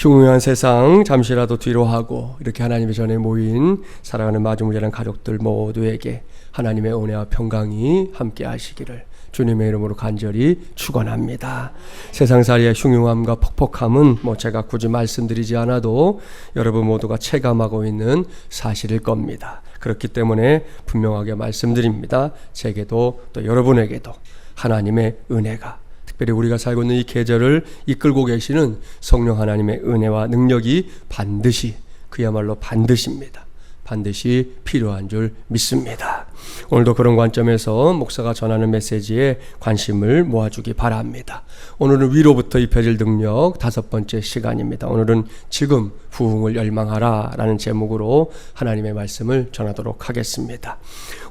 흉흉한 세상 잠시라도 뒤로 하고 이렇게 하나님의 전에 모인 사랑하는 마주무자란 가족들 모두에게 하나님의 은혜와 평강이 함께 하시기를 주님의 이름으로 간절히 축원합니다. 세상살이의 흉흉함과 퍽퍽함은 제가 굳이 말씀드리지 않아도 여러분 모두가 체감하고 있는 사실일 겁니다. 그렇기 때문에 분명하게 말씀드립니다. 제게도 또 여러분에게도 하나님의 은혜가, 특별히 우리가 살고 있는 이 계절을 이끌고 계시는 성령 하나님의 은혜와 능력이 반드시, 그야말로 반드시입니다. 반드시 필요한 줄 믿습니다. 오늘도 그런 관점에서 목사가 전하는 메시지에 관심을 모아주기 바랍니다. 오늘은 위로부터 입혀질 능력 5번째 시간입니다. 오늘은 지금 부흥을 열망하라 라는 제목으로 하나님의 말씀을 전하도록 하겠습니다.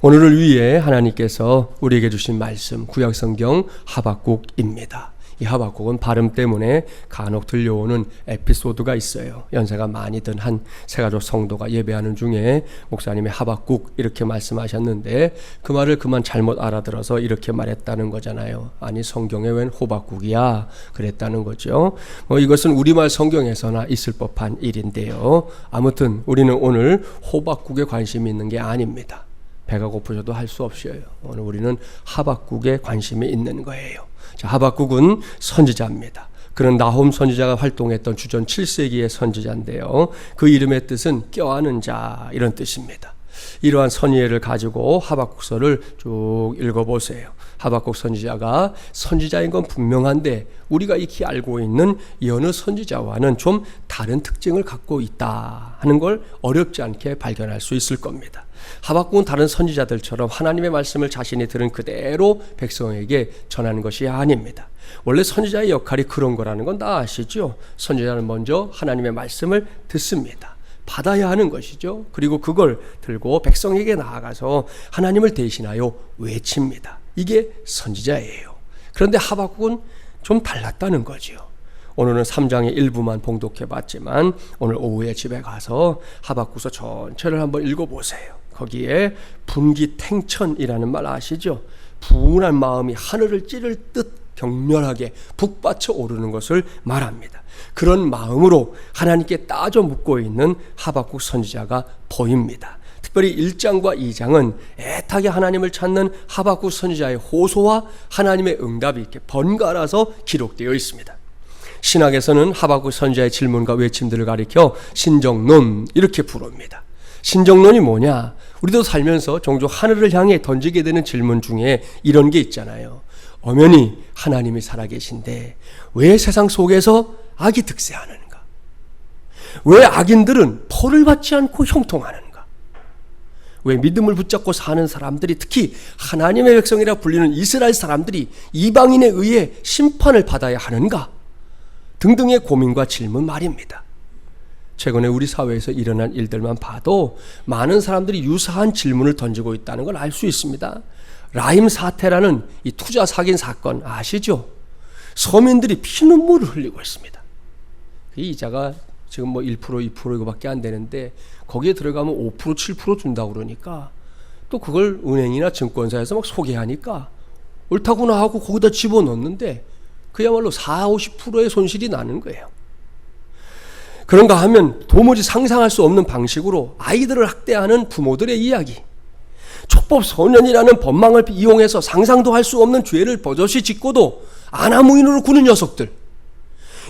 오늘을 위해 하나님께서 우리에게 주신 말씀, 구약성경 하박국입니다. 이 하박국은 발음 때문에 간혹 들려오는 에피소드가 있어요. 연세가 많이 든 한 세가족 성도가 예배하는 중에 목사님이 하박국 이렇게 말씀하셨는데 그 말을 그만 잘못 알아들어서 이렇게 말했다는 거잖아요. 아니 성경에 웬 호박국이야 그랬다는 거죠. 이것은 우리말 성경에서나 있을 법한 일인데요. 아무튼 우리는 오늘 호박국에 관심이 있는 게 아닙니다. 배가 고프셔도 할 수 없어요. 오늘 우리는 하박국에 관심이 있는 거예요. 자, 하박국은 선지자입니다. 그는 나홈 선지자가 활동했던 주전 7세기의 선지자인데요. 그 이름의 뜻은 껴안은 자 이런 뜻입니다. 이러한 선의를 가지고 하박국서를 쭉 읽어보세요. 하박국 선지자가 선지자인 건 분명한데 우리가 익히 알고 있는 여느 선지자와는 좀 다른 특징을 갖고 있다 하는 걸 어렵지 않게 발견할 수 있을 겁니다. 하박국은 다른 선지자들처럼 하나님의 말씀을 자신이 들은 그대로 백성에게 전하는 것이 아닙니다. 원래 선지자의 역할이 그런 거라는 건 다 아시죠? 선지자는 먼저 하나님의 말씀을 듣습니다. 받아야 하는 것이죠. 그리고 그걸 들고 백성에게 나아가서 하나님을 대신하여 외칩니다. 이게 선지자예요. 그런데 하박국은 좀 달랐다는 거죠. 오늘은 3장의 일부만 봉독해 봤지만 오늘 오후에 집에 가서 하박국서 전체를 한번 읽어보세요. 거기에 분기탱천이라는 말 아시죠? 분한 마음이 하늘을 찌를 듯 격렬하게 북받쳐 오르는 것을 말합니다. 그런 마음으로 하나님께 따져 묻고 있는 하박국 선지자가 보입니다. 특별히 1장과 2장은 애타게 하나님을 찾는 하박국 선지자의 호소와 하나님의 응답이 이렇게 번갈아서 기록되어 있습니다. 신학에서는 하박국 선지자의 질문과 외침들을 가리켜 신정론 이렇게 부릅니다. 신정론이 뭐냐? 우리도 살면서 종종 하늘을 향해 던지게 되는 질문 중에 이런 게 있잖아요. 엄연히 하나님이 살아계신데 왜 세상 속에서 악이 득세하는가? 왜 악인들은 벌을 받지 않고 형통하는가? 왜 믿음을 붙잡고 사는 사람들이, 특히 하나님의 백성이라 불리는 이스라엘 사람들이 이방인에 의해 심판을 받아야 하는가? 등등의 고민과 질문 말입니다. 최근에 우리 사회에서 일어난 일들만 봐도 많은 사람들이 유사한 질문을 던지고 있다는 걸 알 수 있습니다. 라임 사태라는 이 투자 사기 사건 아시죠? 서민들이 피눈물을 흘리고 있습니다. 이 이자가 지금 1%, 2% 이거밖에 안 되는데 거기에 들어가면 5%, 7% 준다고 그러니까 또 그걸 은행이나 증권사에서 막 소개하니까 옳다구나 하고 거기다 집어넣는데 그야말로 40, 50%의 손실이 나는 거예요. 그런가 하면 도무지 상상할 수 없는 방식으로 아이들을 학대하는 부모들의 이야기, 촉법 소년이라는 법망을 이용해서 상상도 할 수 없는 죄를 버젓이 짓고도 아나무인으로 구는 녀석들,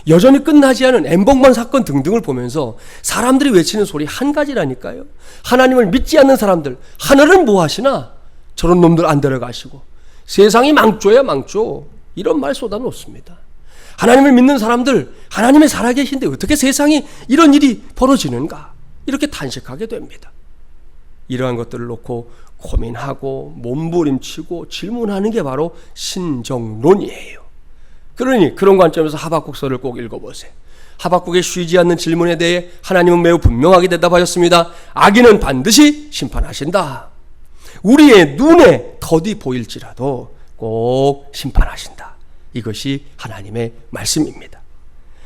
여전히 끝나지 않은 엠번방 사건 등등을 보면서 사람들이 외치는 소리 한 가지라니까요. 하나님을 믿지 않는 사람들, 하늘은 뭐 하시나? 저런 놈들 안 데려가시고 세상이 망조야 망조, 이런 말 쏟아놓습니다. 하나님을 믿는 사람들, 하나님이 살아계신데 어떻게 세상에 이런 일이 벌어지는가? 이렇게 탄식하게 됩니다. 이러한 것들을 놓고 고민하고 몸부림치고 질문하는 게 바로 신정론이에요. 그러니 그런 관점에서 하박국서를 꼭 읽어보세요. 하박국의 쉬지 않는 질문에 대해 하나님은 매우 분명하게 대답하셨습니다. 악인은 반드시 심판하신다. 우리의 눈에 더디 보일지라도 꼭 심판하신다. 이것이 하나님의 말씀입니다.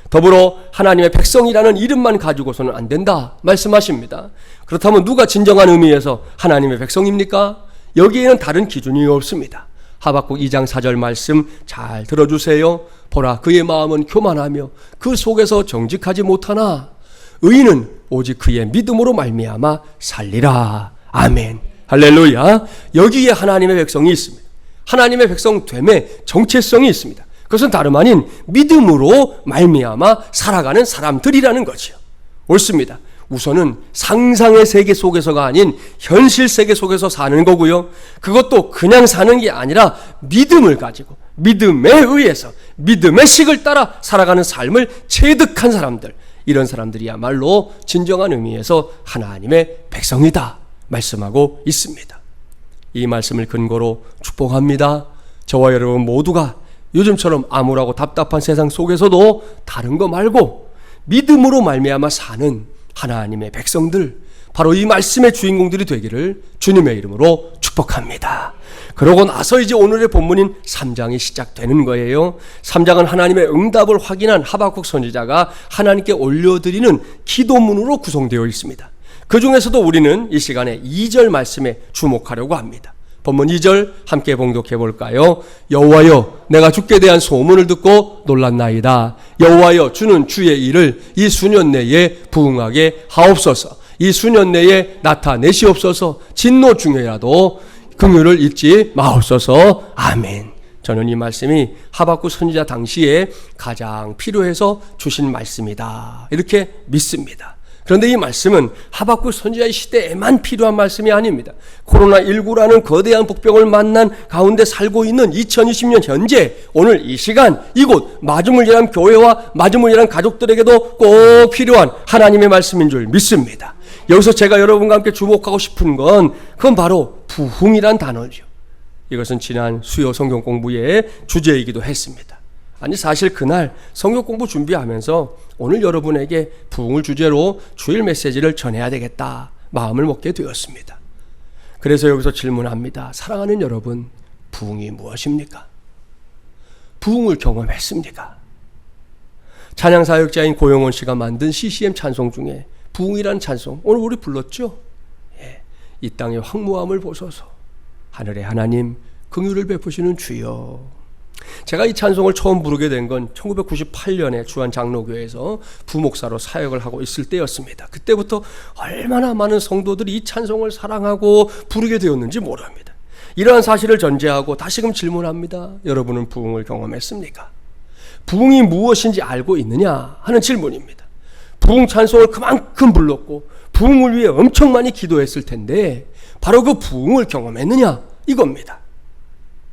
더불어 하나님의 백성이라는 이름만 가지고서는 안 된다 말씀하십니다. 그렇다면 누가 진정한 의미에서 하나님의 백성입니까? 여기에는 다른 기준이 없습니다. 하박국 2장 4절 말씀 잘 들어주세요. 보라, 그의 마음은 교만하며 그 속에서 정직하지 못하나 의인은 오직 그의 믿음으로 말미암아 살리라. 아멘. 할렐루야. 여기에 하나님의 백성이 있습니다. 하나님의 백성됨의 정체성이 있습니다. 그것은 다름 아닌 믿음으로 말미암아 살아가는 사람들이라는 거죠. 옳습니다. 우선은 상상의 세계 속에서가 아닌 현실 세계 속에서 사는 거고요. 그것도 그냥 사는 게 아니라 믿음을 가지고 믿음에 의해서 믿음의 식을 따라 살아가는 삶을 체득한 사람들, 이런 사람들이야말로 진정한 의미에서 하나님의 백성이다 말씀하고 있습니다. 이 말씀을 근거로 축복합니다. 저와 여러분 모두가 요즘처럼 암울하고 답답한 세상 속에서도 다른 거 말고 믿음으로 말미암아 사는 하나님의 백성들, 바로 이 말씀의 주인공들이 되기를 주님의 이름으로 축복합니다. 그러고 나서 이제 오늘의 본문인 3장이 시작되는 거예요. 3장은 하나님의 응답을 확인한 하박국 선지자가 하나님께 올려드리는 기도문으로 구성되어 있습니다. 그 중에서도 우리는 이 시간에 2절 말씀에 주목하려고 합니다. 본문 2절 함께 봉독해 볼까요? 여호와여, 내가 주께 대한 소문을 듣고 놀랐나이다. 여호와여, 주는 주의 일을 이 수년 내에 부응하게 하옵소서. 이 수년 내에 나타내시옵소서. 진노 중에라도 긍휼을 잊지 마옵소서. 아멘. 저는 이 말씀이 하박국 선지자 당시에 가장 필요해서 주신 말씀이다, 이렇게 믿습니다. 그런데 이 말씀은 하박국 선지자의 시대에만 필요한 말씀이 아닙니다. 코로나19라는 거대한 복병을 만난 가운데 살고 있는 2020년 현재, 오늘 이 시간 이곳 마주물리란 교회와 마주물리란 가족들에게도 꼭 필요한 하나님의 말씀인 줄 믿습니다. 여기서 제가 여러분과 함께 주목하고 싶은 건 그건 바로 부흥이란 단어죠. 이것은 지난 수요 성경 공부의 주제이기도 했습니다. 아니, 사실 그날 성경 공부 준비하면서 오늘 여러분에게 부흥을 주제로 주일 메시지를 전해야 되겠다 마음을 먹게 되었습니다. 그래서 여기서 질문합니다. 사랑하는 여러분, 부흥이 무엇입니까? 부흥을 경험했습니까? 찬양사역자인 고영원 씨가 만든 CCM 찬송 중에 부흥이라는 찬송, 오늘 우리 불렀죠? 예, 이 땅의 황무함을 보소서, 하늘의 하나님 긍휼을 베푸시는 주여. 제가 이 찬송을 처음 부르게 된 건 1998년에 주한 장로교회에서 부목사로 사역을 하고 있을 때였습니다. 그때부터 얼마나 많은 성도들이 이 찬송을 사랑하고 부르게 되었는지 모릅니다. 이러한 사실을 전제하고 다시금 질문합니다. 여러분은 부흥을 경험했습니까? 부흥이 무엇인지 알고 있느냐 하는 질문입니다. 부흥 찬송을 그만큼 불렀고 부흥을 위해 엄청 많이 기도했을 텐데 바로 그 부흥을 경험했느냐 이겁니다.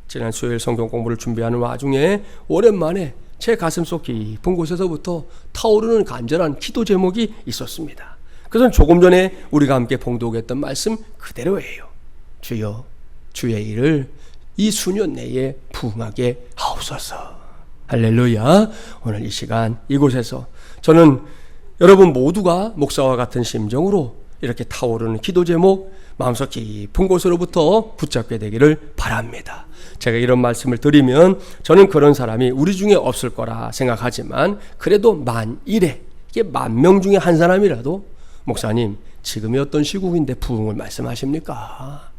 지난 수요일 성경 공부를 준비하는 와중에 오랜만에 제 가슴속 깊은 곳에서부터 타오르는 간절한 기도 제목이 있었습니다. 그것은 조금 전에 우리가 함께 봉독했던 말씀 그대로예요. 주여, 주의 일을 이 수년 내에 부응하게 하옵소서. 할렐루야. 오늘 이 시간 이곳에서 저는 여러분 모두가 목사와 같은 심정으로 이렇게 타오르는 기도 제목 마음속 깊은 곳으로부터 붙잡게 되기를 바랍니다. 제가 이런 말씀을 드리면 저는 그런 사람이 우리 중에 없을 거라 생각하지만 그래도 만일에 이게 10,000명 중에 한 사람이라도 목사님 지금이 어떤 시국인데 부흥을 말씀하십니까?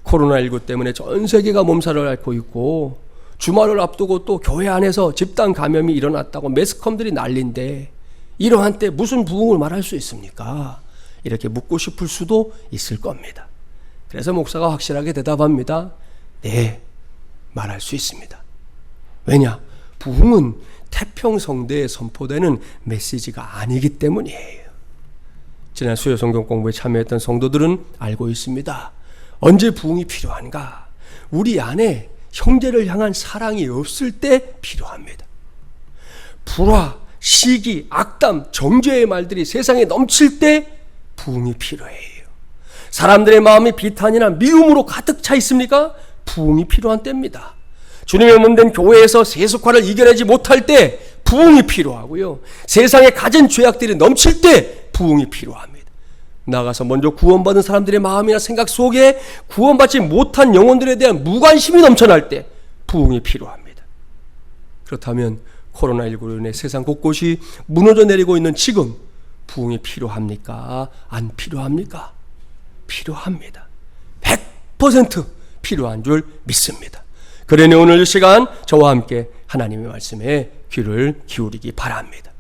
코로나19 때문에 전 세계가 몸살을 앓고 있고 주말을 앞두고 또 교회 안에서 집단 감염이 일어났다고 매스컴들이 난리인데 이러한 때 무슨 부흥을 말할 수 있습니까? 이렇게 묻고 싶을 수도 있을 겁니다. 그래서 목사가 확실하게 대답합니다. 네, 말할 수 있습니다. 왜냐? 부흥은 태평성대에 선포되는 메시지가 아니기 때문이에요. 지난 수요 성경 공부에 참여했던 성도들은 알고 있습니다. 언제 부흥이 필요한가? 우리 안에 형제를 향한 사랑이 없을 때 필요합니다. 불화, 시기, 악담, 정죄의 말들이 세상에 넘칠 때 부흥이 필요해요. 사람들의 마음이 비탄이나 미움으로 가득 차 있습니까? 부흥이 필요한 때입니다. 주님의 몸된 교회에서 세속화를 이겨내지 못할 때 부흥이 필요하고요. 세상에 가진 죄악들이 넘칠 때 부흥이 필요합니다. 나가서 먼저 구원받은 사람들의 마음이나 생각 속에 구원받지 못한 영혼들에 대한 무관심이 넘쳐날 때 부흥이 필요합니다. 그렇다면 코로나19로 인해 세상 곳곳이 무너져 내리고 있는 지금 부흥이 필요합니까? 안 필요합니까? 필요합니다. 100% 필요한 줄 믿습니다. 그러니 오늘 이 시간 저와 함께 하나님의 말씀에 귀를 기울이기 바랍니다.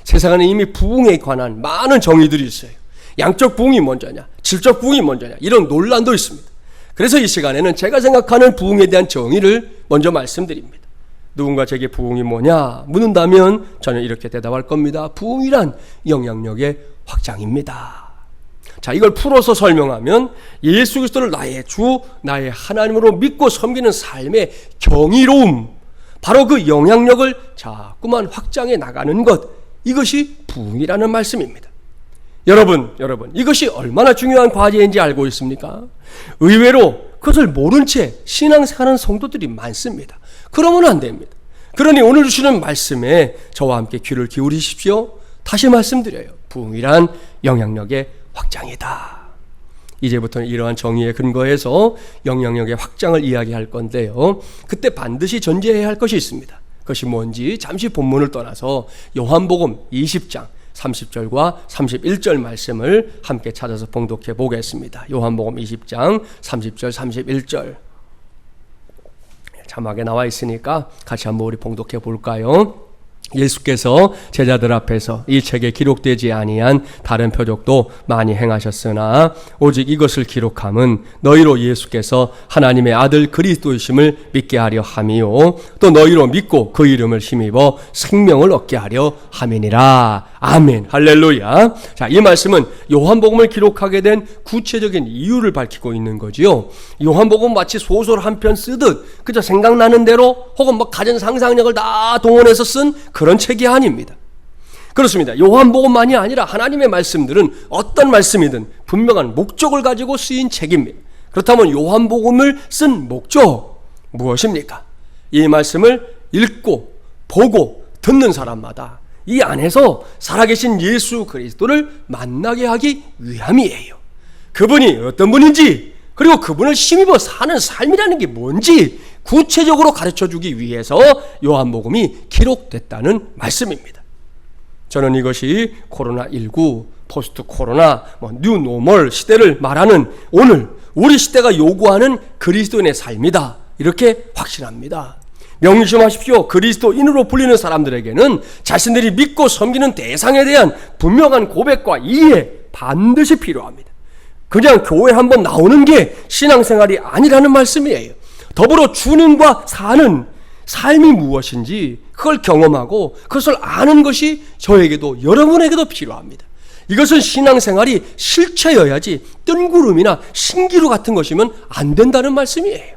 세상에는 이미 부흥에 관한 많은 정의들이 있어요. 양적 부흥이 먼저냐, 질적 부흥이 먼저냐, 이런 논란도 있습니다. 그래서 이 시간에는 제가 생각하는 부흥에 대한 정의를 먼저 말씀드립니다. 누군가 제게 부흥이 뭐냐 묻는다면 저는 이렇게 대답할 겁니다. 부흥이란 영향력의 확장입니다. 자, 이걸 풀어서 설명하면 예수 그리스도를 나의 주, 나의 하나님으로 믿고 섬기는 삶의 경이로움, 바로 그 영향력을 자꾸만 확장해 나가는 것, 이것이 부흥이라는 말씀입니다. 여러분, 이것이 얼마나 중요한 과제인지 알고 있습니까? 의외로 그것을 모른 채 신앙생활하는 성도들이 많습니다. 그러면 안 됩니다. 그러니 오늘 주시는 말씀에 저와 함께 귀를 기울이십시오. 다시 말씀드려요. 부흥이란 영향력의 확장이다. 이제부터는 이러한 정의에 근거해서 영향력의 확장을 이야기할 건데요. 그때 반드시 전제해야 할 것이 있습니다. 그것이 뭔지 잠시 본문을 떠나서 요한복음 20장 30절과 31절 말씀을 함께 찾아서 봉독해 보겠습니다. 요한복음 20장 30절 31절 자막에 나와 있으니까 같이 한번 우리 봉독해 볼까요? 예수께서 제자들 앞에서 이 책에 기록되지 아니한 다른 표적도 많이 행하셨으나 오직 이것을 기록함은 너희로 예수께서 하나님의 아들 그리스도이심을 믿게 하려 함이요 또 너희로 믿고 그 이름을 힘입어 생명을 얻게 하려 함이니라. 아멘. 할렐루야. 자, 이 말씀은 요한복음을 기록하게 된 구체적인 이유를 밝히고 있는 거지요. 요한복음 마치 소설 한 편 쓰듯 그저 생각나는 대로 혹은 가진 상상력을 다 동원해서 쓴 그런 책이 아닙니다. 그렇습니다. 요한복음만이 아니라 하나님의 말씀들은 어떤 말씀이든 분명한 목적을 가지고 쓰인 책입니다. 그렇다면 요한복음을 쓴 목적 무엇입니까? 이 말씀을 읽고 보고 듣는 사람마다 이 안에서 살아계신 예수 그리스도를 만나게 하기 위함이에요. 그분이 어떤 분인지, 그리고 그분을 힘입어 사는 삶이라는 게 뭔지 구체적으로 가르쳐주기 위해서 요한복음이 기록됐다는 말씀입니다. 저는 이것이 코로나19, 포스트 코로나, 뉴 노멀 시대를 말하는 오늘 우리 시대가 요구하는 그리스도인의 삶이다, 이렇게 확신합니다. 명심하십시오. 그리스도인으로 불리는 사람들에게는 자신들이 믿고 섬기는 대상에 대한 분명한 고백과 이해 반드시 필요합니다. 그냥 교회 한번 나오는 게 신앙생활이 아니라는 말씀이에요. 더불어 주님과 사는 삶이 무엇인지 그걸 경험하고 그것을 아는 것이 저에게도 여러분에게도 필요합니다. 이것은 신앙생활이 실체여야지 뜬구름이나 신기루 같은 것이면 안 된다는 말씀이에요.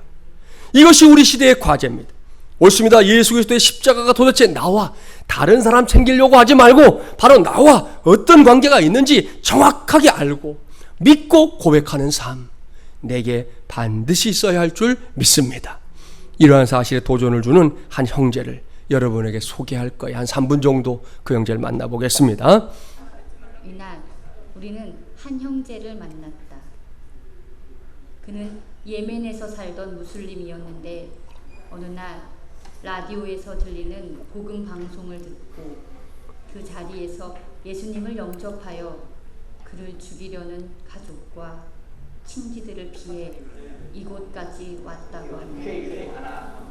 이것이 우리 시대의 과제입니다. 옳습니다. 예수 그리스도의 십자가가 도대체 나와 다른 사람 챙기려고 하지 말고 바로 나와 어떤 관계가 있는지 정확하게 알고 믿고 고백하는 삶, 내게 반드시 있어야 할 줄 믿습니다. 이러한 사실에 도전을 주는 한 형제를 여러분에게 소개할 거예요. 한 3분 정도 그 형제를 만나보겠습니다. 이날 우리는 한 형제를 만났다. 그는 예멘에서 살던 무슬림이었는데 어느 날 라디오에서 들리는 복음 방송을 듣고 그 자리에서 예수님을 영접하여 그를 죽이려는 가족과 친지들을 피해 이곳까지 왔다고 합니다.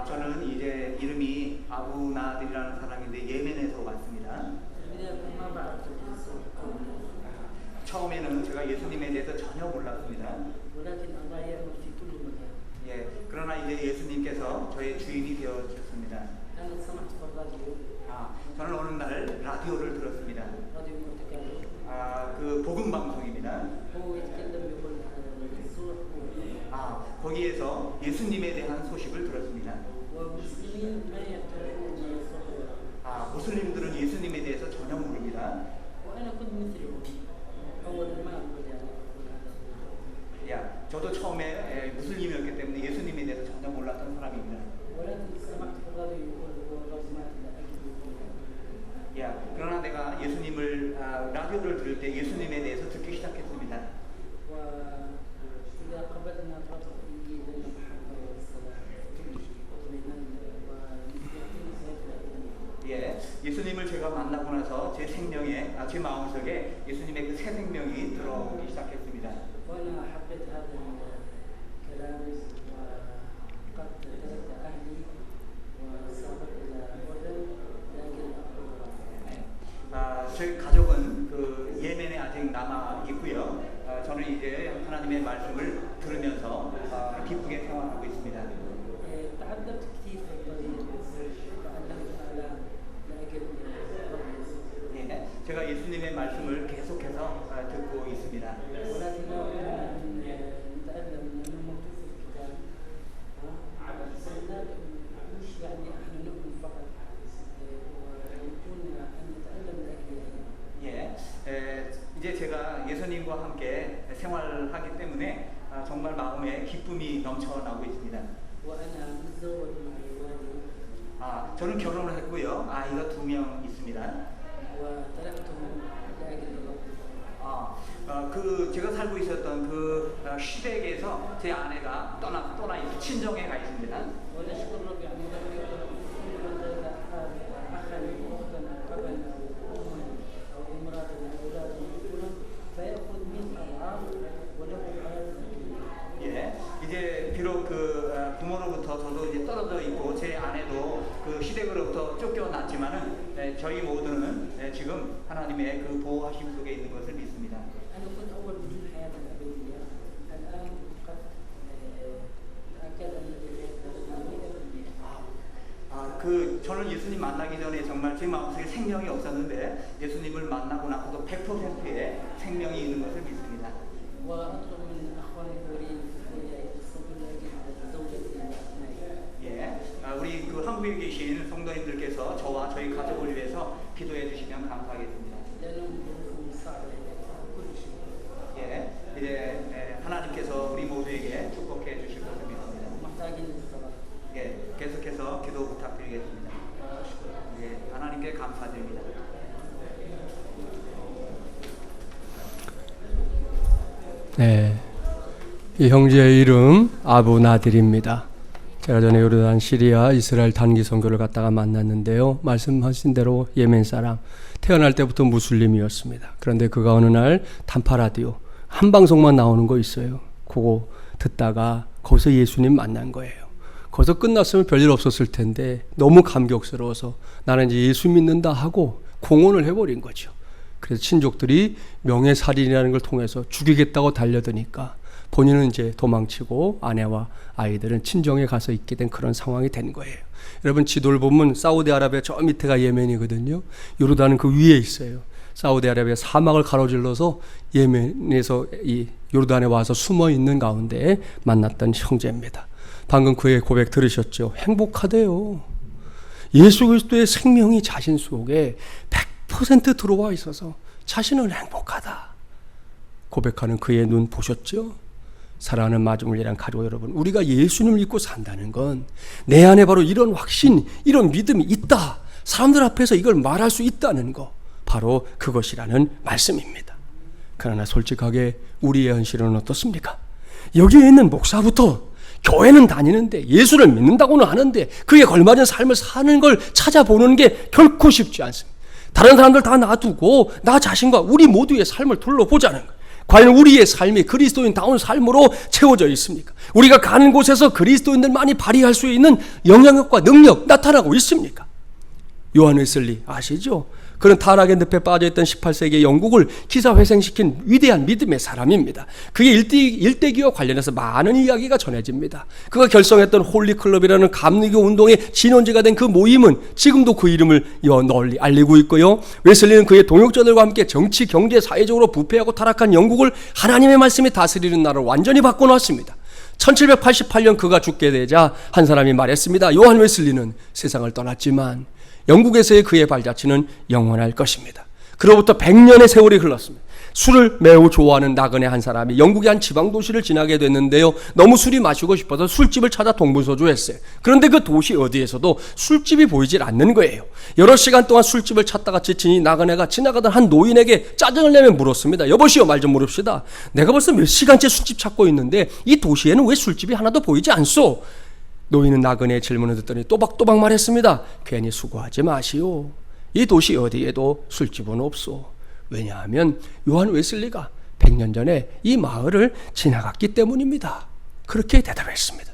저는 이제 이름이 아부나들이라는 사람인데 예멘에서 왔습니다. 처음에는 제가 예수님에 대해서 전혀 몰랐습니다. 예, 그러나 이제 예수님께서 저의 주인이 되어 주셨습니다. 저는 어느 날 라디오를 들었습니다. 그 복음 방송입니다. 거기에서 예수님에 대한 소식을 들었습니다. 무슬림들은 예수님에 대해서 전혀 모릅니다. 저도 처음에 무슬림이었기 때문에 예수님에 대해서 전혀 몰랐던 사람입니다. 그러나 내가 예수님을 라디오를 들을 때 예수님에 대해서 듣기 시작했습니다. 예수님을 제가 만나고 나서 제 생명에, 제 마음속에 예수님의 그 새 생명이 들어오기 시작했습니다. 저희 가족은 그 예멘에 아직 남아 있고요. 저는 이제 하나님의 말씀을 들으면서 기쁘게 생활하고 있습니다. تعلمت كثير في الطريق تعلمت على لأجل 예, 제가 예수님의 말씀을 계속해서 듣고 있습니다. ولكن لا أريد أن نتألم لأنه مكتوب في الكتاب مش يعني احنا نؤمن فقط ونكون أن نتألم لأجل 예, 이제 제가 예수님과 함께 생활하기 때문에 정말 마음에 기쁨이 넘쳐나고 있습니다. وأنا متزوج مع والدي 저는 결혼을 했고요. 아이가 2명 있습니다. وتركته لأجل الرب. 그 제가 살고 있었던 그 시댁에서 제 아내가 떠나 있고 친정에 가 있습니다. ونشكر الرب يعني لم يكن كل من ذلك أخا أختا أبا أو أما أو امرأة أولادا فيأخذ من أضعاف وله حياة. 예, 이제 비록 그 부모로부터 저도 이제 떨어져 있고 제 아내도 그 시댁으로부터 쫓겨났지만은 저희 모두는 지금 하나님의 그 보호하심 속에 있는 것을 믿습니다. أنا كنت أول بدون حياة أبدية الآن قد تأكد أن 그 저는 예수님 만나기 전에 정말 제 마음속에 생명이 없었는데 예수님을 만나고 나서도 100%의 생명이 있는 것을 믿습니다. وأطلب من أخواني الكوريين يصلوا لأجل زوجتي وأبنائي. 예, 우리 그 한국에 계신 성도님들께서 저와 저희 가족을 위해서 기도해 주시면 감사하겠습니다. لأنهم ظروفهم صعبة كل شيء. 예, 이제 하나님께서 우리 모두에게 축복해 주실 것을 믿습니다. محتاجين للصلاة. 예, 계속해서 기도 부탁드리겠습니다. 예, 하나님께 감사드립니다. 네, 이 형제의 이름 아부 나딜입니다. 제가 전에 요르단, 시리아, 이스라엘 단기 선교를 갔다가 만났는데요. 말씀하신 대로 예멘 사람, 태어날 때부터 무슬림이었습니다. 그런데 그가 어느 날 단파 라디오 한 방송만 나오는 거 있어요. 그거 듣다가 거기서 예수님 만난 거예요. 거기서 끝났으면 별일 없었을 텐데 너무 감격스러워서 나는 이제 예수 믿는다 하고 공언을 해버린 거죠. 그래서 친족들이 명예살인이라는 걸 통해서 죽이겠다고 달려드니까 본인은 이제 도망치고 아내와 아이들은 친정에 가서 있게 된 그런 상황이 된 거예요. 여러분 지도를 보면 사우디아라비아 저 밑에가 예멘이거든요. 요르단은 그 위에 있어요. 사우디아라비아 사막을 가로질러서 예멘에서 이 요르단에 와서 숨어 있는 가운데 만났던 형제입니다. 방금 그의 고백 들으셨죠? 행복하대요. 예수 그리스도의 생명이 자신 속에 100% 들어와 있어서 자신은 행복하다 고백하는 그의 눈 보셨죠? 사랑하는 마중물이란 가족 여러분, 우리가 예수님을 믿고 산다는 건 내 안에 바로 이런 확신, 이런 믿음이 있다, 사람들 앞에서 이걸 말할 수 있다는 거, 바로 그것이라는 말씀입니다. 그러나 솔직하게 우리의 현실은 어떻습니까? 여기에 있는 목사부터 교회는 다니는데 예수를 믿는다고는 하는데 그에 걸맞은 삶을 사는 걸 찾아보는 게 결코 쉽지 않습니다. 다른 사람들 다 놔두고 나 자신과 우리 모두의 삶을 둘러보자는 거예요. 과연 우리의 삶이 그리스도인다운 삶으로 채워져 있습니까? 우리가 가는 곳에서 그리스도인들만이 발휘할 수 있는 영향력과 능력 나타나고 있습니까? 요한 웨슬리 아시죠? 그는 타락의 늪에 빠져있던 18세기 영국을 기사회생시킨 위대한 믿음의 사람입니다. 그의 일대기와 관련해서 많은 이야기가 전해집니다. 그가 결성했던 홀리클럽이라는 감리교 운동의 진원지가 된 그 모임은 지금도 그 이름을 널리 알리고 있고요. 웨슬리는 그의 동역자들과 함께 정치, 경제, 사회적으로 부패하고 타락한 영국을 하나님의 말씀이 다스리는 나라로 완전히 바꿔놨습니다. 1788년 그가 죽게 되자 한 사람이 말했습니다. 요한 웨슬리는 세상을 떠났지만 영국에서의 그의 발자취는 영원할 것입니다. 그로부터 100년의 세월이 흘렀습니다. 술을 매우 좋아하는 나그네 한 사람이 영국의 한 지방 도시를 지나게 됐는데요. 너무 술이 마시고 싶어서 술집을 찾아 동분서주했어요. 그런데 그 도시 어디에서도 술집이 보이질 않는 거예요. 여러 시간 동안 술집을 찾다가 지치니 나그네가 지나가던 한 노인에게 짜증을 내며 물었습니다. 여보시오, 말 좀 물읍시다. 내가 벌써 몇 시간째 술집 찾고 있는데 이 도시에는 왜 술집이 하나도 보이지 않소? 노인은 나그네의 질문을 듣더니 또박또박 말했습니다. 괜히 수고하지 마시오. 이 도시 어디에도 술집은 없소. 왜냐하면 요한 웨슬리가 100년 전에 이 마을을 지나갔기 때문입니다. 그렇게 대답했습니다.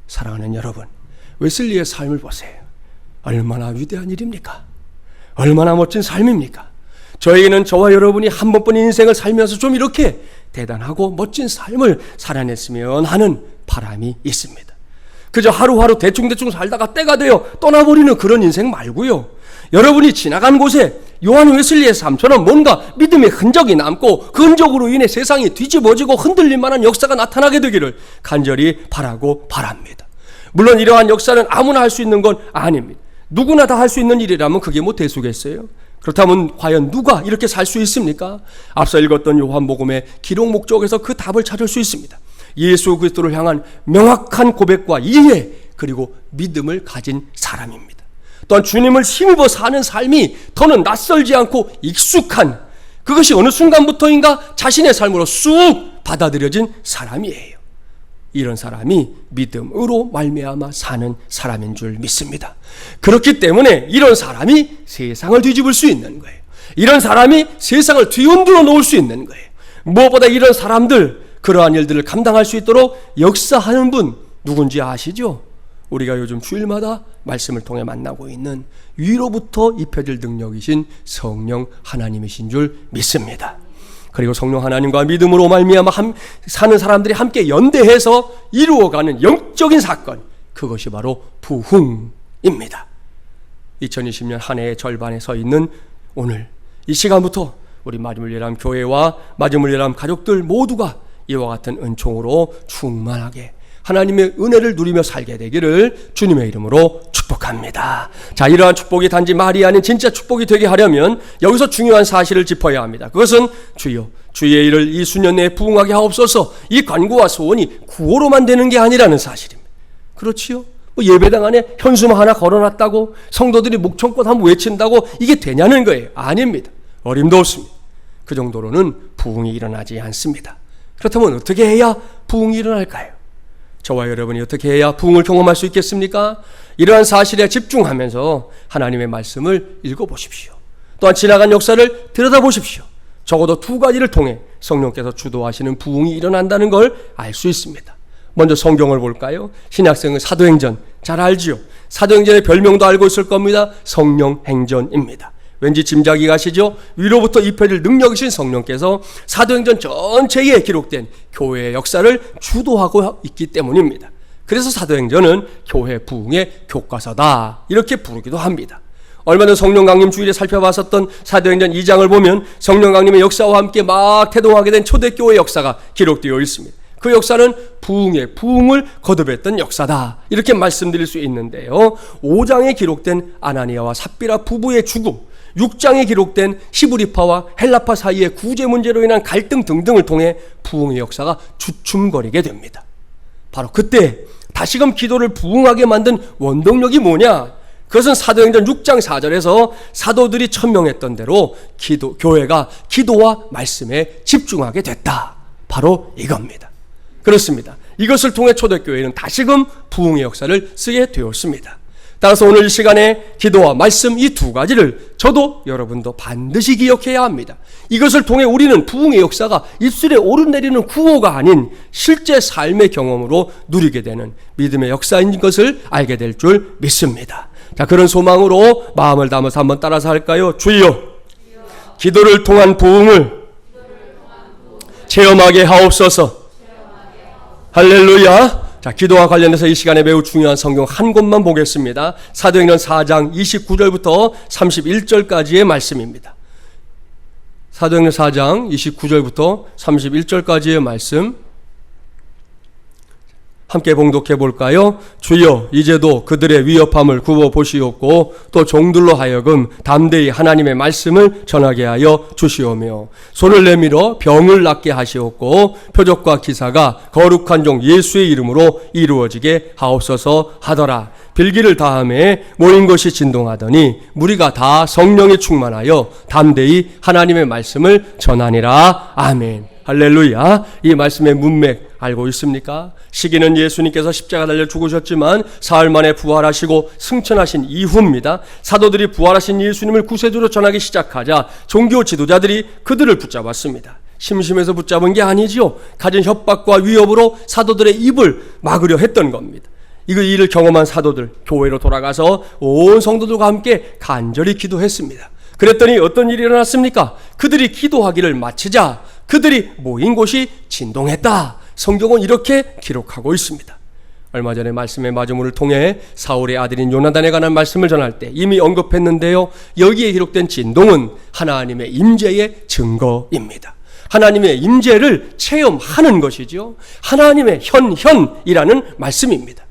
사랑하는 여러분, 웨슬리의 삶을 보세요. 얼마나 위대한 일입니까? 얼마나 멋진 삶입니까? 저에게는 저와 여러분이 한 번뿐인 인생을 살면서 좀 이렇게 대단하고 멋진 삶을 살아냈으면 하는 바람이 있습니다. 그저 하루하루 대충대충 살다가 때가 되어 떠나버리는 그런 인생 말고요. 여러분이 지나간 곳에 요한 웨슬리의 삶처럼 뭔가 믿음의 흔적이 남고 그 흔적으로 인해 세상이 뒤집어지고 흔들릴 만한 역사가 나타나게 되기를 간절히 바라고 바랍니다. 물론 이러한 역사는 아무나 할 수 있는 건 아닙니다. 누구나 다 할 수 있는 일이라면 그게 뭐 대수겠어요? 그렇다면 과연 누가 이렇게 살 수 있습니까? 앞서 읽었던 요한복음의 기록 목적에서 그 답을 찾을 수 있습니다. 예수 그리스도를 향한 명확한 고백과 이해 그리고 믿음을 가진 사람입니다. 또한 주님을 힘입어 사는 삶이 더는 낯설지 않고 익숙한, 그것이 어느 순간부터인가 자신의 삶으로 쑥 받아들여진 사람이에요. 이런 사람이 믿음으로 말미암아 사는 사람인 줄 믿습니다. 그렇기 때문에 이런 사람이 세상을 뒤집을 수 있는 거예요. 이런 사람이 세상을 뒤흔들어 놓을 수 있는 거예요. 무엇보다 이런 사람들, 그러한 일들을 감당할 수 있도록 역사하는 분 누군지 아시죠? 우리가 요즘 주일마다 말씀을 통해 만나고 있는 위로부터 입혀질 능력이신 성령 하나님이신 줄 믿습니다. 그리고 성령 하나님과 믿음으로 말미암아 사는 사람들이 함께 연대해서 이루어가는 영적인 사건, 그것이 바로 부흥입니다. 2020년 한 해의 절반에 서 있는 오늘 이 시간부터 우리 마지막 예람 교회와 마지막 예람 가족들 모두가 이와 같은 은총으로 충만하게 하나님의 은혜를 누리며 살게 되기를 주님의 이름으로 축복합니다. 자, 이러한 축복이 단지 말이 아닌 진짜 축복이 되게 하려면 여기서 중요한 사실을 짚어야 합니다. 그것은 주여 주의 일을 이 수년 내에 부응하게 하옵소서, 이 간구와 소원이 구호로만 되는 게 아니라는 사실입니다. 그렇지요? 뭐 예배당 안에 현수막 하나 걸어놨다고 성도들이 목청껏 한번 외친다고 이게 되냐는 거예요. 아닙니다. 어림도 없습니다. 그 정도로는 부응이 일어나지 않습니다. 그렇다면 어떻게 해야 부응이 일어날까요? 저와 여러분이 어떻게 해야 부흥을 경험할 수 있겠습니까? 이러한 사실에 집중하면서 하나님의 말씀을 읽어보십시오. 또한 지나간 역사를 들여다보십시오. 적어도 두 가지를 통해 성령께서 주도하시는 부흥이 일어난다는 걸 알 수 있습니다. 먼저 성경을 볼까요? 신약성의 사도행전 잘 알지요? 사도행전의 별명도 알고 있을 겁니다. 성령행전입니다. 왠지 짐작이 가시죠? 위로부터 입혀질 능력이신 성령께서 사도행전 전체에 기록된 교회의 역사를 주도하고 있기 때문입니다. 그래서 사도행전은 교회 부흥의 교과서다 이렇게 부르기도 합니다. 얼마 전 성령 강림 주일에 살펴봤었던 사도행전 2장을 보면 성령 강림의 역사와 함께 막 태동하게 된 초대교회 역사가 기록되어 있습니다. 그 역사는 부흥을 거듭했던 역사다 이렇게 말씀드릴 수 있는데요. 5장에 기록된 아나니아와 삽비라 부부의 죽음, 6장에 기록된 히브리파와 헬라파 사이의 구제 문제로 인한 갈등 등등을 통해 부흥의 역사가 주춤거리게 됩니다. 바로 그때 다시금 기도를 부흥하게 만든 원동력이 뭐냐? 그것은 사도행전 6장 4절에서 사도들이 천명했던 대로 교회가 기도와 말씀에 집중하게 됐다. 바로 이겁니다. 그렇습니다. 이것을 통해 초대교회는 다시금 부흥의 역사를 쓰게 되었습니다. 따라서 오늘 이 시간에 기도와 말씀 이 두 가지를 저도 여러분도 반드시 기억해야 합니다. 이것을 통해 우리는 부흥의 역사가 입술에 오르내리는 구호가 아닌 실제 삶의 경험으로 누리게 되는 믿음의 역사인 것을 알게 될 줄 믿습니다. 자, 그런 소망으로 마음을 담아서 한번 따라서 할까요? 주여, 기도를 통한 부흥을 체험하게 하옵소서. 할렐루야. 자, 기도와 관련해서 이 시간에 매우 중요한 성경 한 곳만 보겠습니다. 사도행전 4장 29절부터 31절까지의 말씀입니다. 사도행전 4장 29절부터 31절까지의 말씀 함께 봉독해 볼까요? 주여, 이제도 그들의 위협함을 굽어 보시옵고 또 종들로 하여금 담대히 하나님의 말씀을 전하게 하여 주시오며 손을 내밀어 병을 낫게 하시옵고 표적과 기사가 거룩한 종 예수의 이름으로 이루어지게 하옵소서 하더라. 빌기를 다함에 모인 것이 진동하더니 무리가 다 성령에 충만하여 담대히 하나님의 말씀을 전하니라. 아멘. 할렐루야. 이 말씀의 문맥 알고 있습니까? 시기는 예수님께서 십자가 달려 죽으셨지만 사흘 만에 부활하시고 승천하신 이후입니다. 사도들이 부활하신 예수님을 구세주로 전하기 시작하자 종교 지도자들이 그들을 붙잡았습니다. 심심해서 붙잡은 게 아니지요. 가진 협박과 위협으로 사도들의 입을 막으려 했던 겁니다. 이거 일을 경험한 사도들 교회로 돌아가서 온 성도들과 함께 간절히 기도했습니다. 그랬더니 어떤 일이 일어났습니까? 그들이 기도하기를 마치자 그들이 모인 곳이 진동했다. 성경은 이렇게 기록하고 있습니다. 얼마 전에 말씀의 마저문을 통해 사울의 아들인 요나단에 관한 말씀을 전할 때 이미 언급했는데요. 여기에 기록된 진동은 하나님의 임재의 증거입니다. 하나님의 임재를 체험하는 것이죠. 하나님의 현현이라는 말씀입니다.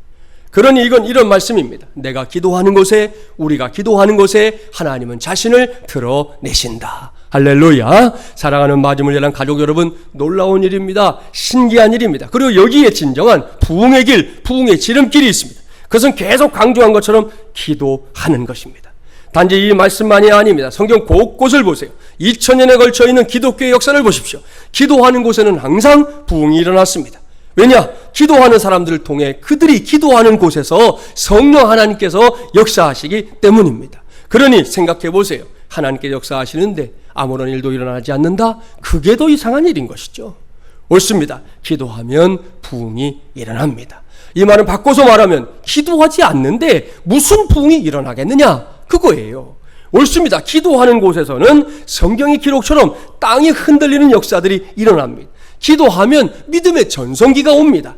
그러니 이건 이런 말씀입니다. 내가 기도하는 곳에, 우리가 기도하는 곳에 하나님은 자신을 드러내신다. 할렐루야. 사랑하는 마지못이란 가족 여러분, 놀라운 일입니다. 신기한 일입니다. 그리고 여기에 진정한 부흥의 길, 부흥의 지름길이 있습니다. 그것은 계속 강조한 것처럼 기도하는 것입니다. 단지 이 말씀만이 아닙니다. 성경 곳곳을 보세요. 2000년에 걸쳐 있는 기독교의 역사를 보십시오. 기도하는 곳에는 항상 부흥이 일어났습니다. 왜냐? 기도하는 사람들을 통해 그들이 기도하는 곳에서 성령 하나님께서 역사하시기 때문입니다. 그러니 생각해 보세요. 하나님께서 역사하시는데 아무런 일도 일어나지 않는다? 그게 더 이상한 일인 것이죠. 옳습니다. 기도하면 부흥이 일어납니다. 이 말은 바꿔서 말하면 기도하지 않는데 무슨 부흥이 일어나겠느냐? 그거예요. 옳습니다. 기도하는 곳에서는 성경의 기록처럼 땅이 흔들리는 역사들이 일어납니다. 기도하면 믿음의 전성기가 옵니다.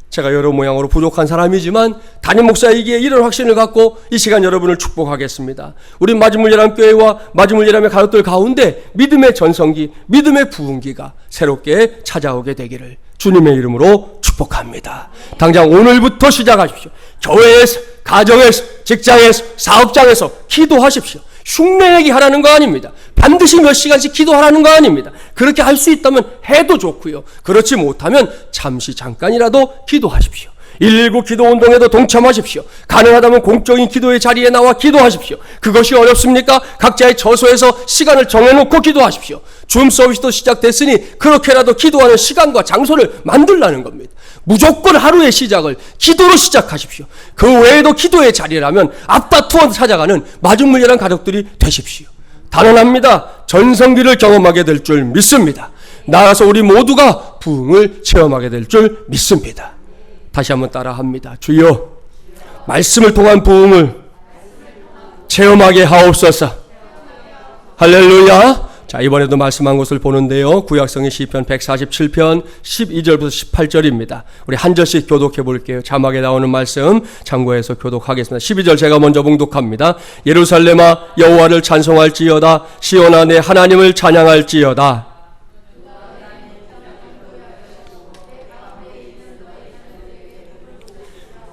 제가 여러 모양으로 부족한 사람이지만 담임 목사이기에 이런 확신을 갖고 이 시간 여러분을 축복하겠습니다. 우리 마지물예람 교회와 마지물예람의 가족들 가운데 믿음의 전성기, 믿음의 부흥기가 새롭게 찾아오게 되기를 주님의 이름으로 축복합니다. 당장 오늘부터 시작하십시오. 교회에서, 가정에서, 직장에서, 사업장에서 기도하십시오. 흉내내기 하라는 거 아닙니다. 반드시 몇 시간씩 기도하라는 거 아닙니다. 그렇게 할 수 있다면 해도 좋고요. 그렇지 못하면 잠깐이라도 기도하십시오. 119 기도운동에도 동참하십시오. 가능하다면 공적인 기도의 자리에 나와 기도하십시오. 그것이 어렵습니까? 각자의 처소에서 시간을 정해놓고 기도하십시오. 줌 서비스도 시작됐으니 그렇게라도 기도하는 시간과 장소를 만들라는 겁니다. 무조건 하루의 시작을 기도로 시작하십시오. 그 외에도 기도의 자리라면 앞다투어 찾아가는 마중물이란 가족들이 되십시오. 단언합니다. 전성기를 경험하게 될 줄 믿습니다. 나아가서 우리 모두가 부흥을 체험하게 될 줄 믿습니다. 다시 한번 따라합니다. 주여, 말씀을 통한 부흥을 체험하게 하옵소서. 할렐루야. 자, 이번에도 말씀한 것을 보는데요. 구약성의 시편 147편 12절부터 18절입니다. 우리 한 절씩 교독해 볼게요. 자막에 나오는 말씀 참고해서 교독하겠습니다. 12절 제가 먼저 봉독합니다. 예루살렘아, 여호와를 찬송할지어다. 시온아, 내 하나님을 찬양할지어다.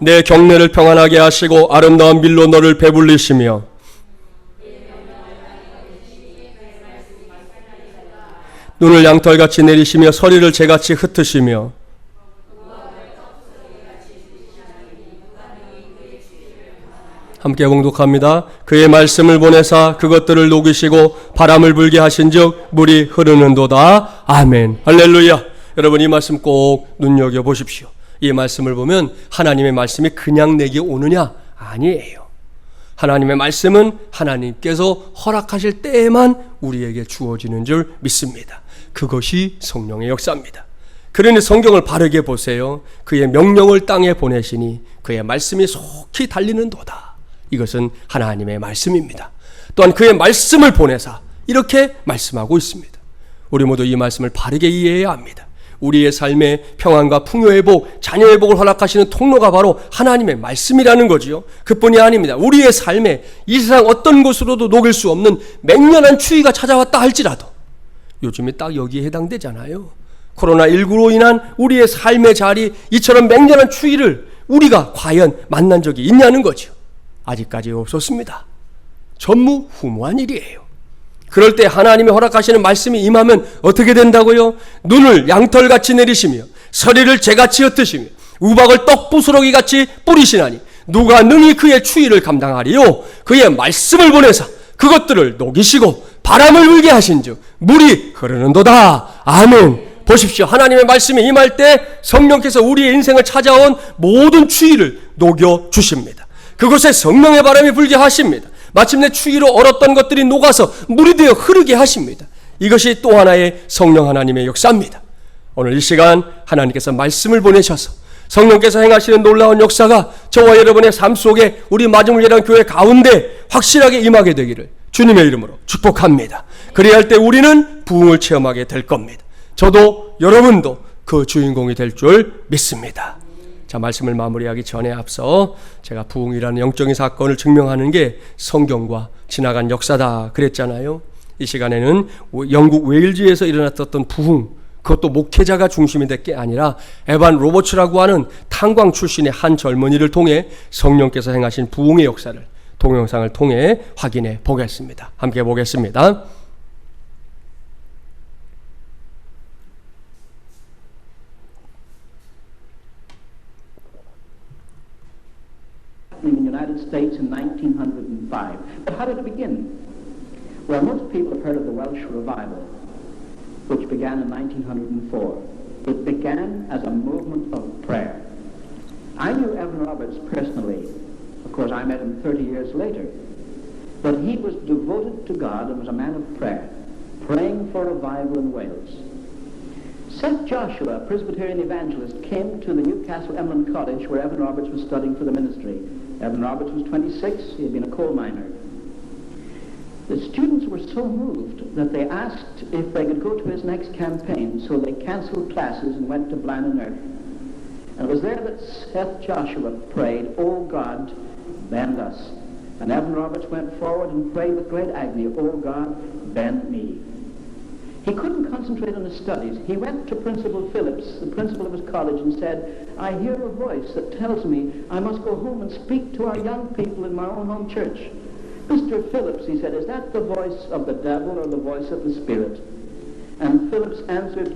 내 경내를 평안하게 하시고 아름다운 밀로 너를 배불리시며 눈을 양털같이 내리시며 서리를 재같이 흩으시며 함께 봉독합니다. 그의 말씀을 보내사 그것들을 녹이시고 바람을 불게 하신즉 물이 흐르는도다. 아멘. 할렐루야. 여러분, 이 말씀 꼭 눈여겨보십시오. 이 말씀을 보면 하나님의 말씀이 그냥 내게 오느냐? 아니에요. 하나님의 말씀은 하나님께서 허락하실 때에만 우리에게 주어지는 줄 믿습니다. 그것이 성령의 역사입니다. 그러니 성경을 바르게 보세요. 그의 명령을 땅에 보내시니 그의 말씀이 속히 달리는도다. 이것은 하나님의 말씀입니다. 또한 그의 말씀을 보내사 이렇게 말씀하고 있습니다. 우리 모두 이 말씀을 바르게 이해해야 합니다. 우리의 삶에 평안과 풍요의 복, 자녀의 복을 허락하시는 통로가 바로 하나님의 말씀이라는 거지요. 그뿐이 아닙니다. 우리의 삶에 이 세상 어떤 곳으로도 녹일 수 없는 맹렬한 추위가 찾아왔다 할지라도 요즘이 딱 여기에 해당되잖아요. 코로나19로 인한 우리의 삶의 자리, 이처럼 맹렬한 추위를 우리가 과연 만난 적이 있냐는 거죠. 아직까지 없었습니다. 전무후무한 일이에요. 그럴 때 하나님이 허락하시는 말씀이 임하면 어떻게 된다고요? 눈을 양털같이 내리시며 서리를 재같이 흩으시며 우박을 떡부스러기같이 뿌리시나니 누가 능히 그의 추위를 감당하리요? 그의 말씀을 보내사 그것들을 녹이시고 바람을 불게 하신즉 물이 흐르는도다. 아멘. 보십시오. 하나님의 말씀이 임할 때 성령께서 우리의 인생을 찾아온 모든 추위를 녹여주십니다. 그곳에 성령의 바람이 불게 하십니다. 마침내 추위로 얼었던 것들이 녹아서 물이 되어 흐르게 하십니다. 이것이 또 하나의 성령 하나님의 역사입니다. 오늘 이 시간 하나님께서 말씀을 보내셔서 성령께서 행하시는 놀라운 역사가 저와 여러분의 삶 속에 우리 마중물예람 교회 가운데 확실하게 임하게 되기를 주님의 이름으로 축복합니다. 그래야 할 때 우리는 부흥을 체험하게 될 겁니다. 저도 여러분도 그 주인공이 될 줄 믿습니다. 자, 말씀을 마무리하기 전에 앞서 제가 부흥이라는 영적인 사건을 증명하는 게 성경과 지나간 역사다 그랬잖아요. 이 시간에는 영국 웨일즈에서 일어났던 부흥, 그것도 목회자가 중심이 될 게 아니라 에반 로버츠라고 하는 탄광 출신의 한 젊은이를 통해 성령께서 행하신 부흥의 역사를 동영상을 통해 확인해 보겠습니다. 함께 보겠습니다. In the United States in 1905. But how did it begin? Well, most people have heard of the Welsh Revival, which began in 1904. It began as a movement of prayer. I knew Evan Roberts personally. Of course, I met him 30 years later. But he was devoted to God and was a man of prayer, praying for revival in Wales. Seth Joshua, a Presbyterian evangelist, came to the Newcastle Emlyn College where Evan Roberts was studying for the ministry. Evan Roberts was 26. He had been a coal miner. The students were so moved that they asked if they could go to his next campaign, so they canceled classes and went to Blantyre. And it was there that Seth Joshua prayed, "O God, bend us." And Evan Roberts went forward and prayed with great agony, "O God, bend me." He couldn't concentrate on his studies. He went to Principal Phillips, the principal of his college, and said, "I hear a voice that tells me I must go home and speak to our young people in my own home church." "Mr. Phillips," he said, "is that the voice of the devil or the voice of the Spirit?" And Phillips answered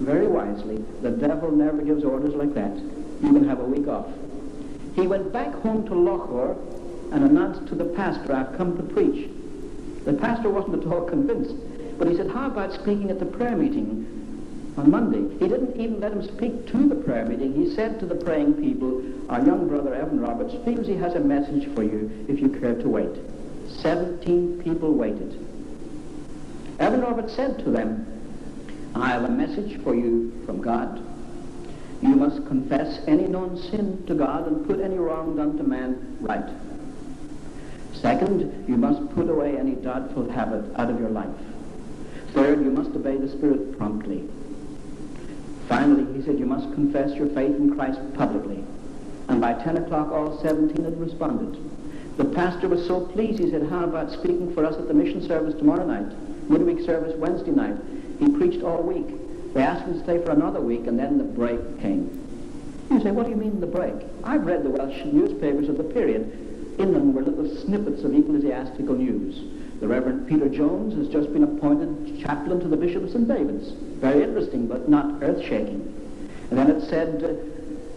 very wisely, "The devil never gives orders like that. You can have a week off." He went back home to Lochor and announced to the pastor, "I've come to preach." The pastor wasn't at all convinced, but he said, "How about speaking at the prayer meeting on Monday?" He didn't even let him speak to the prayer meeting. He said to the praying people, "Our young brother Evan Roberts feels he has a message for you if you care to wait." 17 people waited. Evan Roberts said to them, "I have a message for you from God. You must confess any known sin to God and put any wrong done to man right. Second, you must put away any doubtful habit out of your life. Third, you must obey the Spirit promptly. Finally," he said, "you must confess your faith in Christ publicly." And by 10 o'clock, all 17 had responded. The pastor was so pleased, he said, "How about speaking for us at the mission service tomorrow night, midweek service Wednesday night?" He preached all week. They asked him to stay for another week, and then the break came. You say, "What do you mean the break?" I've read the Welsh newspapers of the period. In them were little snippets of ecclesiastical news. The Reverend Peter Jones has just been appointed chaplain to the Bishop of St. David's. Very interesting, but not earth-shaking. And then it said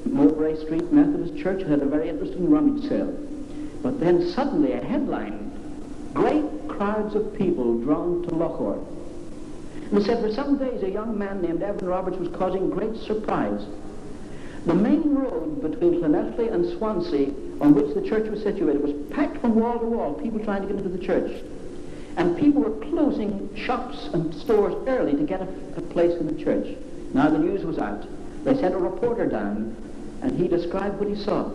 Mowbray Street Methodist Church had a very interesting rummage sale. But then suddenly a headline, "Great crowds of people drawn to Lochor." And it said for some days a young man named Evan Roberts was causing great surprise. The main road between Llanelli and Swansea, on which the church was situated, was packed from wall to wall, people trying to get into the church. And people were closing shops and stores early to get a place in the church. Now the news was out. They sent a reporter down, and he described what he saw.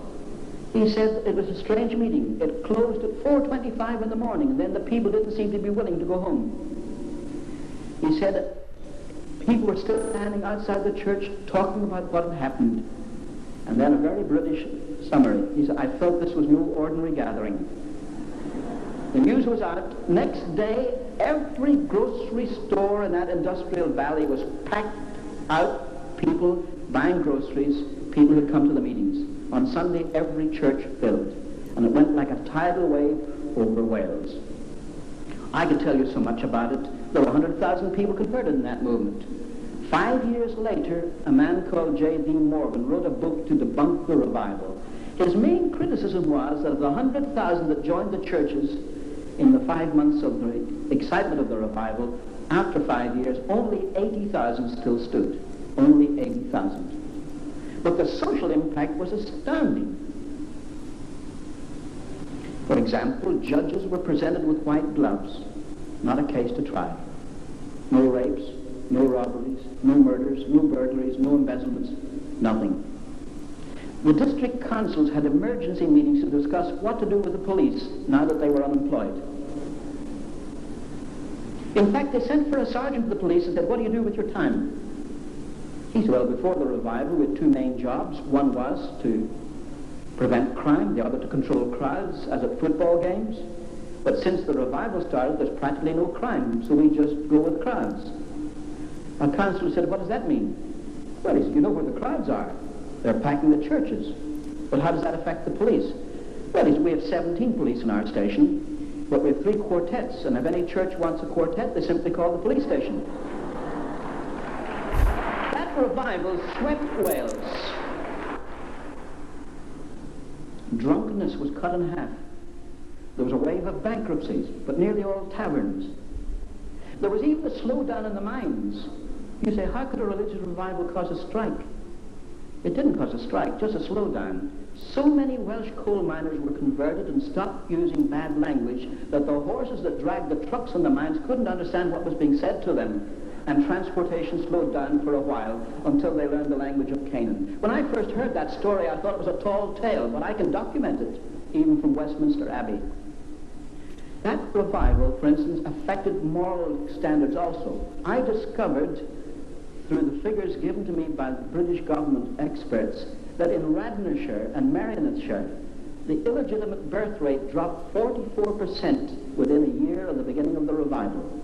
He said it was a strange meeting. It closed at 4:25 in the morning, and then the people didn't seem to be willing to go home. He said people were still standing outside the church talking about what had happened. And then a very British summary. He said, "I felt this was no ordinary gathering." The news was out. Next day, every grocery store in that industrial valley was packed out. People buying groceries, people who had come to the meetings. On Sunday, every church filled. And it went like a tidal wave over Wales. I could tell you so much about it. There were 100,000 people converted in that movement. 5 years later, a man called J.D. Morgan wrote a book to debunk the revival. His main criticism was that of the 100,000 that joined the churches in the 5 months of the excitement of the revival, after 5 years, only 80,000 still stood. Only 80,000. But the social impact was astounding. For example, judges were presented with white gloves, not a case to try. No rapes, no robberies, no murders, no burglaries, no embezzlements, nothing. The district councils had emergency meetings to discuss what to do with the police now that they were unemployed. In fact, they sent for a sergeant of the police and said, what do you do with your time? He said, well, before the revival, we had two main jobs. One was to prevent crime, the other to control crowds, as at football games. But since the revival started, there's practically no crime, so we just go with crowds. Our counselor said, what does that mean? Well, he said, you know where the crowds are. They're packing the churches. Well, how does that affect the police? Well, he said, we have 17 police in our station, but we have 3 quartets, and if any church wants a quartet, they simply call the police station. That revival swept Wales. Drunkenness was cut in half. There was a wave of bankruptcies, but nearly all taverns. There was even a slowdown in the mines. You say, how could a religious revival cause a strike? It didn't cause a strike, just a slowdown. So many Welsh coal miners were converted and stopped using bad language that the horses that dragged the trucks in the mines couldn't understand what was being said to them. And transportation slowed down for a while until they learned the language of Canaan. When I first heard that story, I thought it was a tall tale, but I can document it, even from Westminster Abbey. That revival, for instance, affected moral standards also. I discovered, through the figures given to me by the British government experts, that in Radnorshire and Merionethshire, the illegitimate birth rate dropped 44% within a year of the beginning of the revival.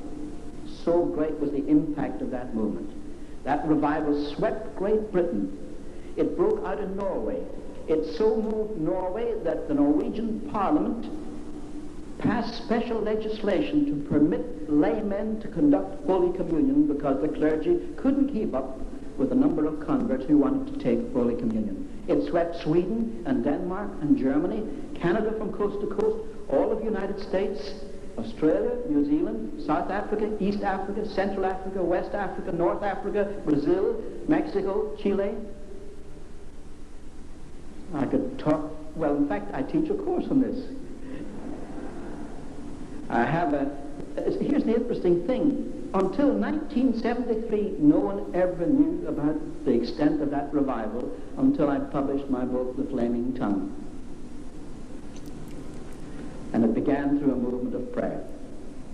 So great was the impact of that movement. That revival swept Great Britain. It broke out in Norway. It so moved Norway that the Norwegian Parliament passed special legislation to permit laymen to conduct Holy Communion because the clergy couldn't keep up with the number of converts who wanted to take Holy Communion. It swept Sweden and Denmark and Germany, Canada from coast to coast, all of the United States, Australia, New Zealand, South Africa, East Africa, Central Africa, West Africa, North Africa, Brazil, Mexico, Chile. I could talk, well, in fact, I teach a course on this. Here's the interesting thing. Until 1973, no one ever knew about the extent of that revival until I published my book, The Flaming Tongue. And it began through a movement of prayer.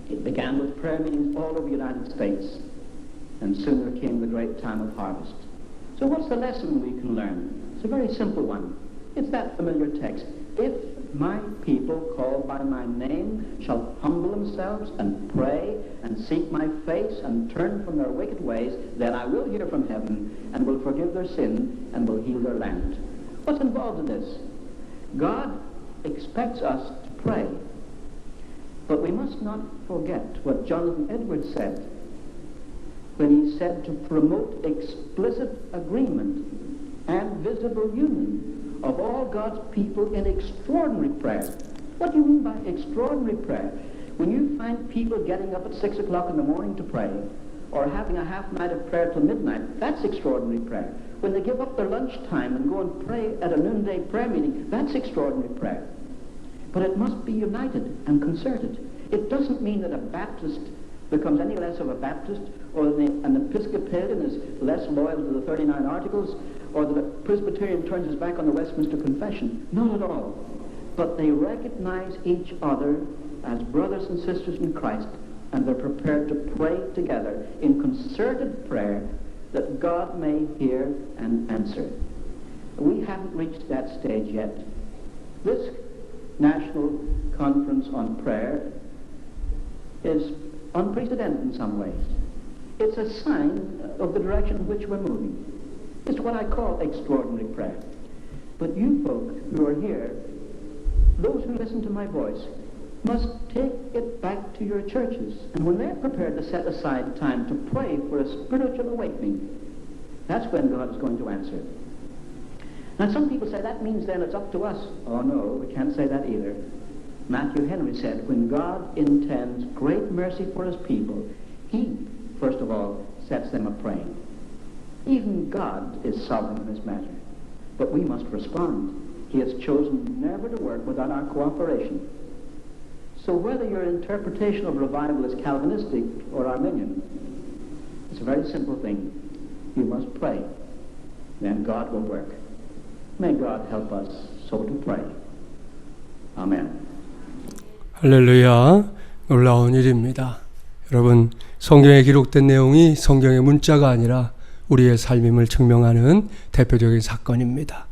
It began with prayer meetings all over the United States. And soon there came the great time of harvest. So what's the lesson we can learn? It's a very simple one. It's that familiar text. If my people called by my name shall humble themselves and pray and seek my face and turn from their wicked ways, then I will hear from heaven and will forgive their sin and will heal their land. What's involved in this? God expects us to pray. But we must not forget what Jonathan Edwards said when he said to promote explicit agreement and visible union of all God's people in extraordinary prayer. What do you mean by extraordinary prayer? When you find people getting up at 6 o'clock in the morning to pray, or having a half night of prayer till midnight, that's extraordinary prayer. When they give up their lunchtime and go and pray at a noonday prayer meeting, that's extraordinary prayer. But it must be united and concerted. It doesn't mean that a Baptist becomes any less of a Baptist, or an Episcopalian is less loyal to the 39 Articles, or that a Presbyterian turns his back on the Westminster Confession. Not at all. But they recognize each other as brothers and sisters in Christ, and they're prepared to pray together in concerted prayer that God may hear and answer. We haven't reached that stage yet. This National Conference on Prayer is unprecedented in some ways. It's a sign of the direction in which we're moving. It's what I call extraordinary prayer. But you folk who are here, those who listen to my voice, must take it back to your churches. And when they're prepared to set aside time to pray for a spiritual awakening, that's when God is going to answer. Now some people say that means then it's up to us. Oh no, we can't say that either. Matthew Henry said, when God intends great mercy for his people, he, first of all, sets them a-praying. Even God is sovereign in this matter. But we must respond. He has chosen never to work without our cooperation. So whether your interpretation of revival is Calvinistic or Arminian, it's a very simple thing. You must pray. Then God will work. May God help us so to pray. Amen. 할렐루야. 놀라운 일입니다. 여러분, 성경에 기록된 내용이 성경의 문자가 아니라 우리의 삶임을 증명하는 대표적인 사건입니다.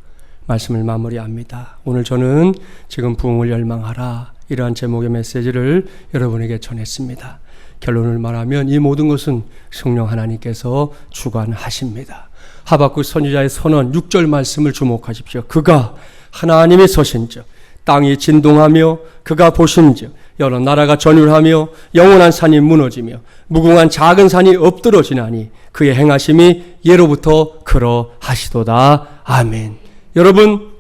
말씀을 마무리합니다. 오늘 저는 지금 부흥을 열망하라, 이러한 제목의 메시지를 여러분에게 전했습니다. 결론을 말하면 이 모든 것은 성령 하나님께서 주관하십니다. 하박국 선지자의 선언 6절 말씀을 주목하십시오. 그가 하나님이 서신즉 땅이 진동하며 그가 보신즉 여러 나라가 전율하며 영원한 산이 무너지며 무궁한 작은 산이 엎드러지나니 그의 행하심이 예로부터 그러하시도다. 아멘. 여러분,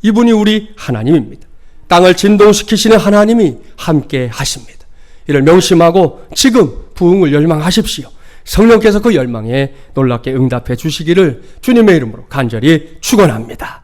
이분이 우리 하나님입니다. 땅을 진동시키시는 하나님이 함께 하십니다. 이를 명심하고 지금 부흥을 열망하십시오. 성령께서 그 열망에 놀랍게 응답해 주시기를 주님의 이름으로 간절히 축원합니다.